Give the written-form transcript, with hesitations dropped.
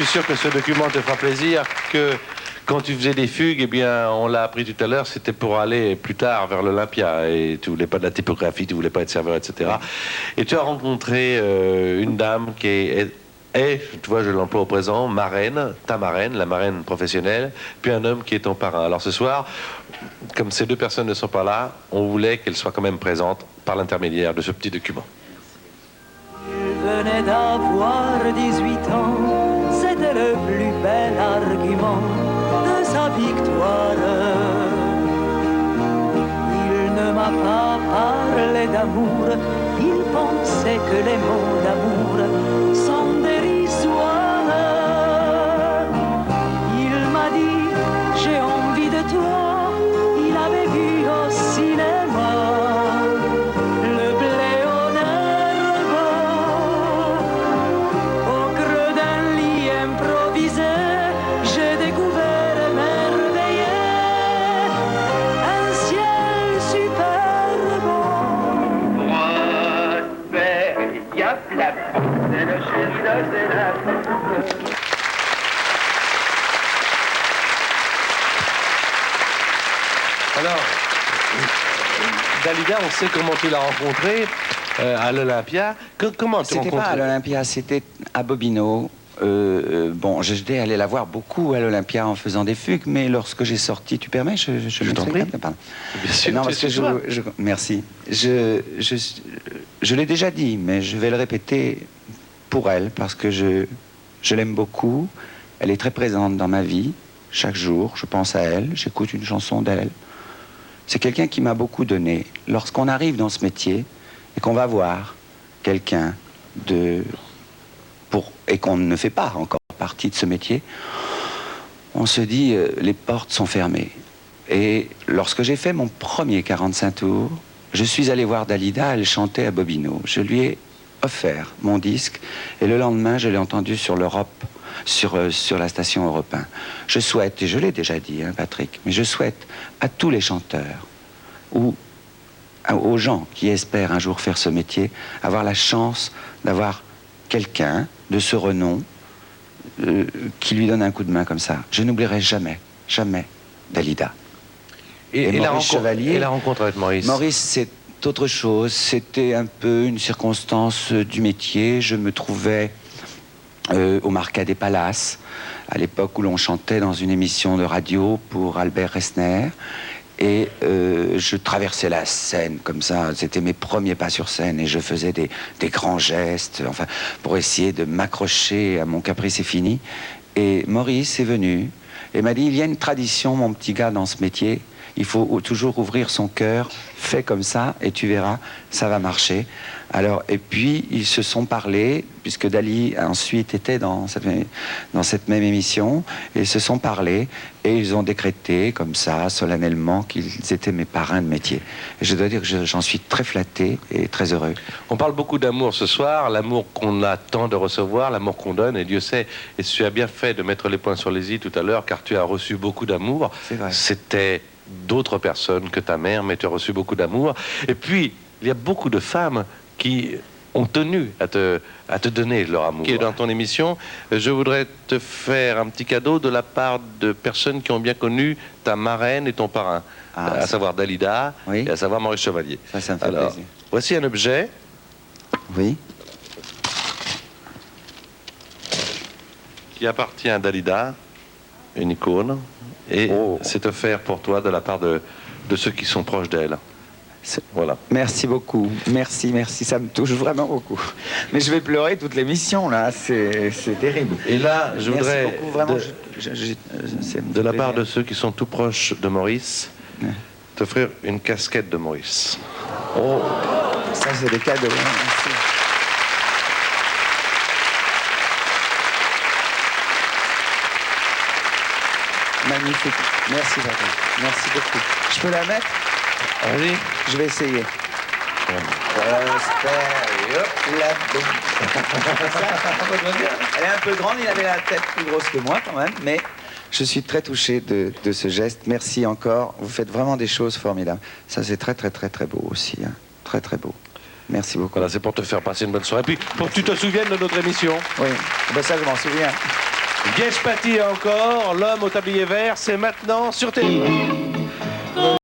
Je suis sûr que ce document te fera plaisir, que quand tu faisais des fugues, eh bien, on l'a appris tout à l'heure, c'était pour aller plus tard vers l'Olympia, et tu voulais pas de la typographie, tu voulais pas être serveur, etc. Et tu as rencontré une dame qui est, tu vois, je l'emploie au présent, marraine, ta marraine, la marraine professionnelle, puis un homme qui est ton parrain. Alors ce soir, comme ces deux personnes ne sont pas là, on voulait qu'elles soient quand même présentes par l'intermédiaire de ce petit document. Il venait d'avoir 18 ans, c'était le plus bel argument de sa victoire. Il ne m'a pas parlé d'amour, il pensait que les mots d'amour sont dérisoires. Il m'a dit, j'ai envie de toi, il avait vu au cinéma le blé en herbe, au creux d'un lit improvisé, j'ai découvert émerveillé un ciel superbe. Prospère, y'a la c'est le chéri de Zénap. Alors, Dalida, on sait comment tu l'as rencontrée à l'Olympia. Comment tu l'as C'était pas à rencontrée? l'Olympia, c'était à Bobino. Bon, j'étais allé la voir beaucoup à l'Olympia en faisant des fugues, mais lorsque j'ai sorti, tu permets, je t'en prie. Pardon. Bien sûr, Non, tu parce es que chez toi. merci. Je l'ai déjà dit, mais je vais le répéter pour elle, parce que je l'aime beaucoup. Elle est très présente dans ma vie. Chaque jour, je pense à elle, j'écoute une chanson d'elle. C'est quelqu'un qui m'a beaucoup donné. Lorsqu'on arrive dans ce métier et qu'on va voir quelqu'un et qu'on ne fait pas encore partie de ce métier, on se dit les portes sont fermées. Et lorsque j'ai fait mon premier 45 tours, je suis allé voir Dalida, elle chantait à Bobino. Je lui ai offert mon disque et le lendemain, je l'ai entendu sur l'Europe, sur la station Europe 1. Je souhaite, et je l'ai déjà dit, hein, Patrick, mais je souhaite à tous les chanteurs ou aux gens qui espèrent un jour faire ce métier, avoir la chance d'avoir quelqu'un de ce renom qui lui donne un coup de main comme ça. Je n'oublierai jamais, jamais Dalida. Et la rencontre avec Maurice? Maurice, c'est autre chose. C'était un peu une circonstance du métier. Je me trouvais au Marca des Palaces, à l'époque où l'on chantait dans une émission de radio pour Albert Resner. Et je traversais la scène comme ça, c'était mes premiers pas sur scène et je faisais des grands gestes, enfin, pour essayer de m'accrocher à mon caprice est fini. Et Maurice est venu et m'a dit, il y a une tradition, mon petit gars, dans ce métier, il faut toujours ouvrir son cœur, fais comme ça et tu verras, ça va marcher. Alors, et puis, ils se sont parlé, puisque Dali ensuite était dans cette même émission, et ils se sont parlé, et ils ont décrété, comme ça, solennellement, qu'ils étaient mes parrains de métier. Et je dois dire que j'en suis très flatté et très heureux. On parle beaucoup d'amour ce soir, l'amour qu'on attend de recevoir, l'amour qu'on donne, et Dieu sait, et tu as bien fait de mettre les points sur les i tout à l'heure, car tu as reçu beaucoup d'amour. C'est vrai. C'était d'autres personnes que ta mère, mais tu as reçu beaucoup d'amour. Et puis, il y a beaucoup de femmes qui ont tenu à te donner leur amour. Qui est dans ton émission, je voudrais te faire un petit cadeau de la part de personnes qui ont bien connu ta marraine et ton parrain, à savoir Dalida, oui, et à savoir Maurice Chevalier. Ça me fait plaisir. Voici un objet. Oui. Qui appartient à Dalida, une icône, et c'est offert pour toi de la part de ceux qui sont proches d'elle. Voilà. Merci beaucoup, merci, ça me touche vraiment beaucoup. Mais je vais pleurer toute l'émission là, c'est terrible. Et là, je voudrais, beaucoup, vraiment, de la part de ceux qui sont tout proches de Maurice, t'offrir une casquette de Maurice. Oh, ça c'est des cadeaux. Merci. Magnifique, merci Patrick, merci beaucoup. Je peux la mettre? Allez. Je vais essayer. Elle est un peu grande, il avait la tête plus grosse que moi quand même, mais je suis très touché de ce geste. Merci encore, vous faites vraiment des choses formidables. Ça c'est très beau aussi, hein. Très beau. Merci beaucoup. Voilà, c'est pour te faire passer une bonne soirée. Et puis, pour que tu te souviennes de notre émission. Oui, ben ça je m'en souviens. Gage Paty encore, l'homme au tablier vert, c'est maintenant sur Télé.